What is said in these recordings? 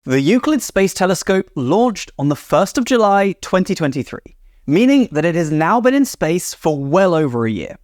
The Euclid Space Telescope launched on the 1st of July 2023, meaning that it has now been in space for well over a year.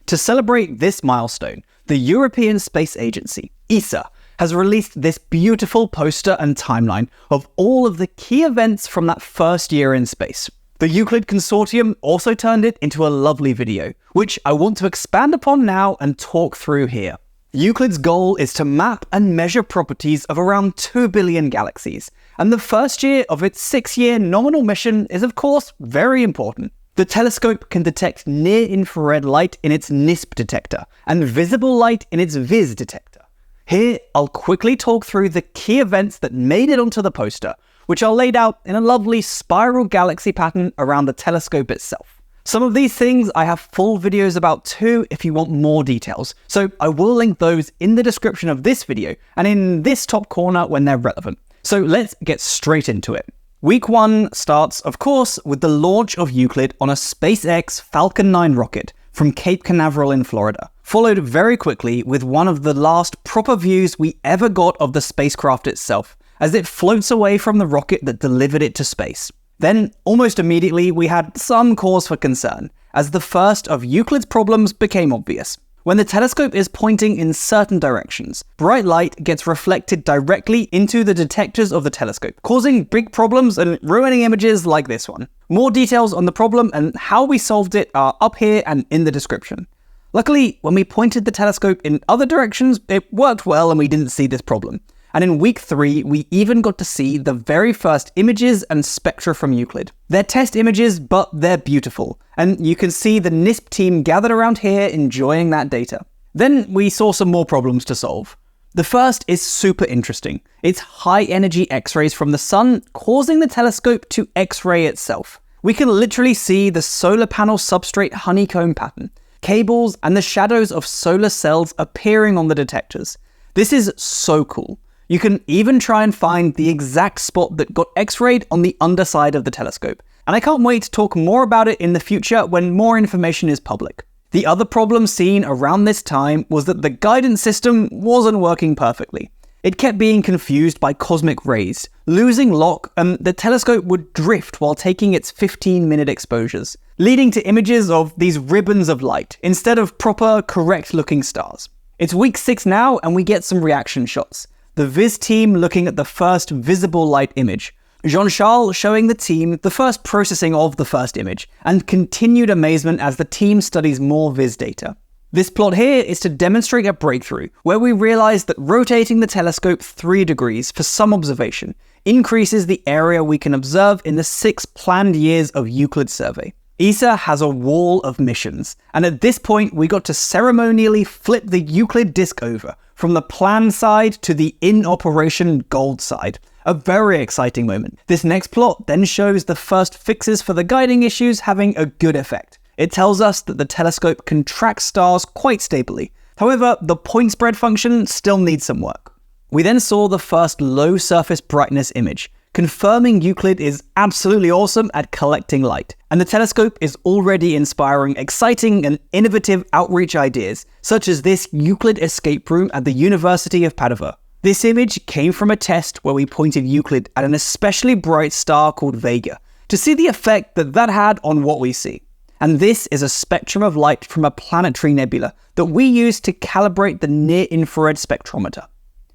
To celebrate this milestone, the European Space Agency, ESA, has released this beautiful poster and timeline of all of the key events from that first year in space. The Euclid Consortium also turned it into a lovely video, which I want to expand upon now and talk through here. Euclid's goal is to map and measure properties of around 2 billion galaxies, and the first year of its 6-year nominal mission is of course very important. The telescope can detect near-infrared light in its NISP detector, and visible light in its VIS detector. Here, I'll quickly talk through the key events that made it onto the poster, which are laid out in a lovely spiral galaxy pattern around the telescope itself. Some of these things I have full videos about too if you want more details, so I will link those in the description of this video and in this top corner when they're relevant. So let's get straight into it. Week 1 starts, of course, with the launch of Euclid on a SpaceX Falcon 9 rocket from Cape Canaveral in Florida, followed very quickly with one of the last proper views we ever got of the spacecraft itself, as it floats away from the rocket that delivered it to space. Then, almost immediately, we had some cause for concern, as the first of Euclid's problems became obvious. When the telescope is pointing in certain directions, bright light gets reflected directly into the detectors of the telescope, causing big problems and ruining images like this one. More details on the problem and how we solved it are up here and in the description. Luckily, when we pointed the telescope in other directions, it worked well and we didn't see this problem. And in week 3, we even got to see the very first images and spectra from Euclid. They're test images, but they're beautiful, and you can see the NISP team gathered around here enjoying that data. Then we saw some more problems to solve. The first is super interesting. It's high-energy X-rays from the sun causing the telescope to X-ray itself. We can literally see the solar panel substrate honeycomb pattern, cables, and the shadows of solar cells appearing on the detectors. This is so cool. You can even try and find the exact spot that got X-rayed on the underside of the telescope. And I can't wait to talk more about it in the future when more information is public. The other problem seen around this time was that the guidance system wasn't working perfectly. It kept being confused by cosmic rays, losing lock, and the telescope would drift while taking its 15-minute exposures, leading to images of these ribbons of light instead of proper, correct-looking stars. It's week 6 now, and we get some reaction shots. The VIS team looking at the first visible light image, Jean-Charles showing the team the first processing of the first image, and continued amazement as the team studies more VIS data. This plot here is to demonstrate a breakthrough, where we realize that rotating the telescope 3 degrees for some observation increases the area we can observe in the 6 planned years of Euclid survey. ESA has a wall of missions, and at this point we got to ceremonially flip the Euclid disk over, from the planned side to the in-operation gold side. A very exciting moment. This next plot then shows the first fixes for the guiding issues having a good effect. It tells us that the telescope can track stars quite stably. However, the point spread function still needs some work. We then saw the first low surface brightness image, confirming Euclid is absolutely awesome at collecting light, and the telescope is already inspiring exciting and innovative outreach ideas, such as this Euclid escape room at the University of Padova. This image came from a test where we pointed Euclid at an especially bright star called Vega, to see the effect that had on what we see. And this is a spectrum of light from a planetary nebula that we use to calibrate the near-infrared spectrometer.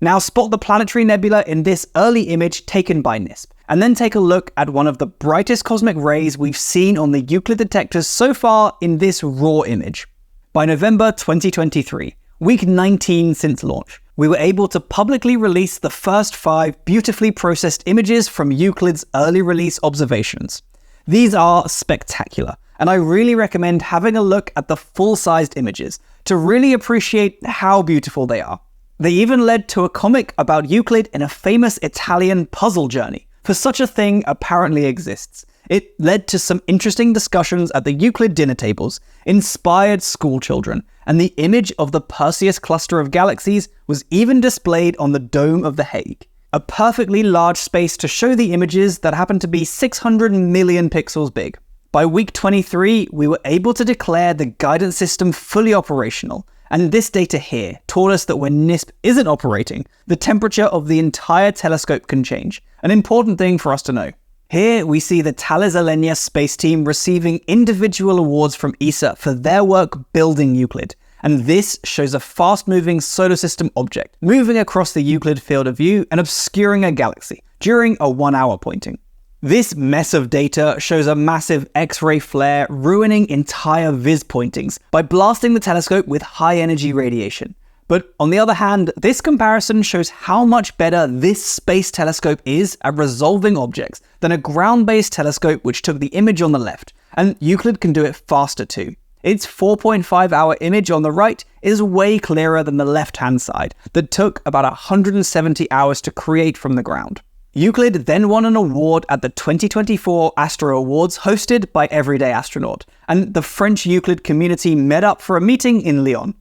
Now spot the planetary nebula in this early image taken by NISP, and then take a look at one of the brightest cosmic rays we've seen on the Euclid detectors so far in this raw image. By November 2023, week 19 since launch, we were able to publicly release the first 5 beautifully processed images from Euclid's early release observations. These are spectacular, and I really recommend having a look at the full-sized images to really appreciate how beautiful they are. They even led to a comic about Euclid in a famous Italian puzzle journey, for such a thing apparently exists. It led to some interesting discussions at the Euclid dinner tables, inspired school children, and the image of the Perseus cluster of galaxies was even displayed on the Dome of The Hague. A perfectly large space to show the images that happen to be 600 million pixels big. By week 23, we were able to declare the guidance system fully operational, And this data here taught us that when NISP isn't operating, the temperature of the entire telescope can change, an important thing for us to know. Here we see the Thales Alenia space team receiving individual awards from ESA for their work building Euclid. And this shows a fast-moving solar system object moving across the Euclid field of view and obscuring a galaxy during a 1-hour pointing. This mess of data shows a massive X-ray flare ruining entire VIS pointings by blasting the telescope with high-energy radiation. But on the other hand, this comparison shows how much better this space telescope is at resolving objects than a ground-based telescope which took the image on the left, and Euclid can do it faster too. Its 4.5-hour image on the right is way clearer than the left-hand side that took about 170 hours to create from the ground. Euclid then won an award at the 2024 Astro Awards hosted by Everyday Astronaut, and the French Euclid community met up for a meeting in Lyon.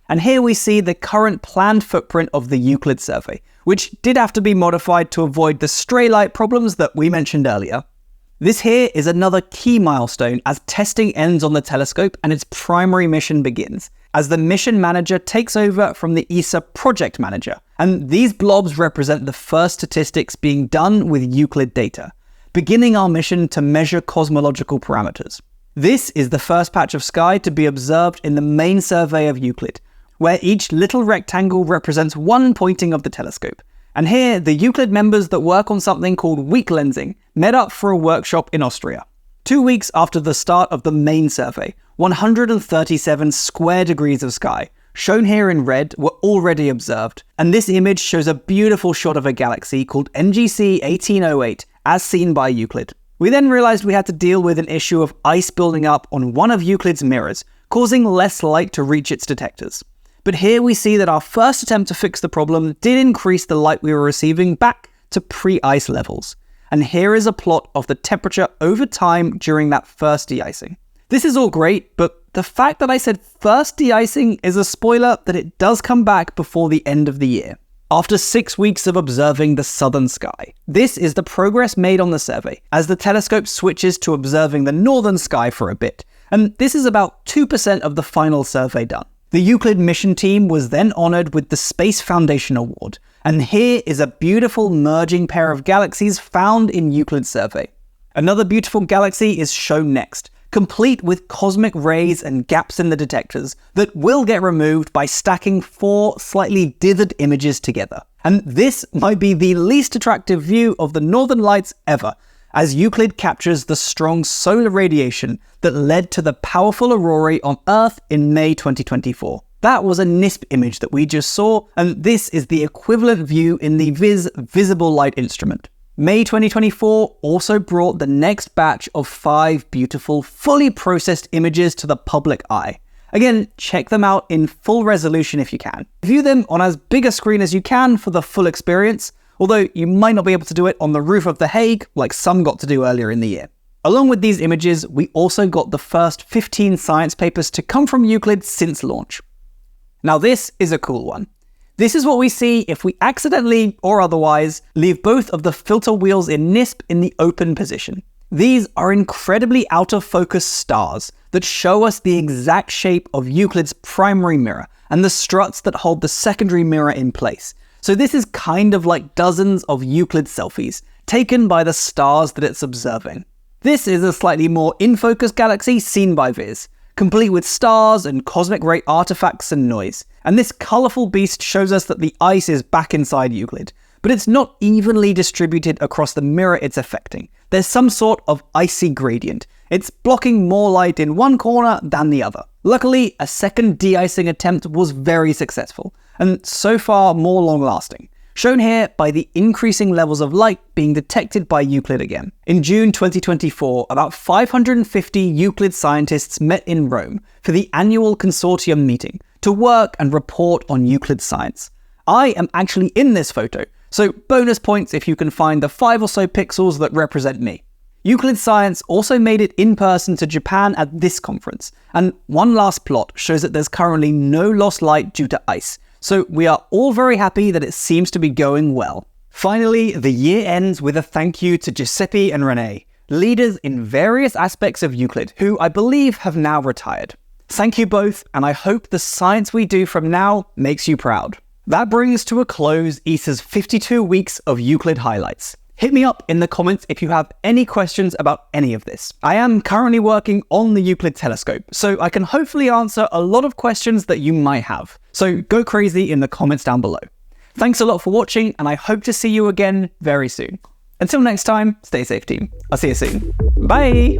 And here we see the current planned footprint of the Euclid survey, which did have to be modified to avoid the stray light problems that we mentioned earlier. This here is another key milestone as testing ends on the telescope and its primary mission begins, as the mission manager takes over from the ESA project manager, and these blobs represent the first statistics being done with Euclid data, beginning our mission to measure cosmological parameters. This is the first patch of sky to be observed in the main survey of Euclid, where each little rectangle represents one pointing of the telescope. And here, the Euclid members that work on something called weak lensing met up for a workshop in Austria. 2 weeks after the start of the main survey, 137 square degrees of sky, shown here in red, were already observed. And this image shows a beautiful shot of a galaxy called NGC 1808, as seen by Euclid. We then realized we had to deal with an issue of ice building up on one of Euclid's mirrors, causing less light to reach its detectors. But here we see that our first attempt to fix the problem did increase the light we were receiving back to pre-ice levels. And here is a plot of the temperature over time during that first de-icing. This is all great, but the fact that I said first de-icing is a spoiler that it does come back before the end of the year. After 6 weeks of observing the southern sky, this is the progress made on the survey as the telescope switches to observing the northern sky for a bit. And this is about 2% of the final survey done. The Euclid mission team was then honoured with the Space Foundation Award, and here is a beautiful merging pair of galaxies found in Euclid's survey. Another beautiful galaxy is shown next, complete with cosmic rays and gaps in the detectors that will get removed by stacking 4 slightly dithered images together. And this might be the least attractive view of the northern lights ever, as Euclid captures the strong solar radiation that led to the powerful aurorae on Earth in May 2024. That was a NISP image that we just saw, and this is the equivalent view in the VIS Visible Light Instrument. May 2024 also brought the next batch of 5 beautiful, fully processed images to the public eye. Again, check them out in full resolution if you can. View them on as big a screen as you can for the full experience, although you might not be able to do it on the roof of The Hague like some got to do earlier in the year. Along with these images, we also got the first 15 science papers to come from Euclid since launch. Now this is a cool one. This is what we see if we accidentally, or otherwise, leave both of the filter wheels in NISP in the open position. These are incredibly out of focus stars that show us the exact shape of Euclid's primary mirror and the struts that hold the secondary mirror in place. So this is kind of like dozens of Euclid selfies, taken by the stars that it's observing. This is a slightly more in-focus galaxy seen by VIS, complete with stars and cosmic ray artifacts and noise. And this colourful beast shows us that the ice is back inside Euclid, but it's not evenly distributed across the mirror it's affecting. There's some sort of icy gradient. It's blocking more light in one corner than the other. Luckily, a second de-icing attempt was very successful, and so far more long-lasting, shown here by the increasing levels of light being detected by Euclid again. In June 2024, about 550 Euclid scientists met in Rome for the annual consortium meeting to work and report on Euclid science. I am actually in this photo, so bonus points if you can find the 5 or so pixels that represent me. Euclid Science also made it in person to Japan at this conference, and one last plot shows that there's currently no lost light due to ice, so we are all very happy that it seems to be going well. Finally, the year ends with a thank you to Giuseppe and René, leaders in various aspects of Euclid, who I believe have now retired. Thank you both, and I hope the science we do from now makes you proud. That brings to a close ESA's 52 weeks of Euclid highlights. Hit me up in the comments if you have any questions about any of this. I am currently working on the Euclid telescope, so I can hopefully answer a lot of questions that you might have. So go crazy in the comments down below. Thanks a lot for watching, and I hope to see you again very soon. Until next time, stay safe, team. I'll see you soon. Bye!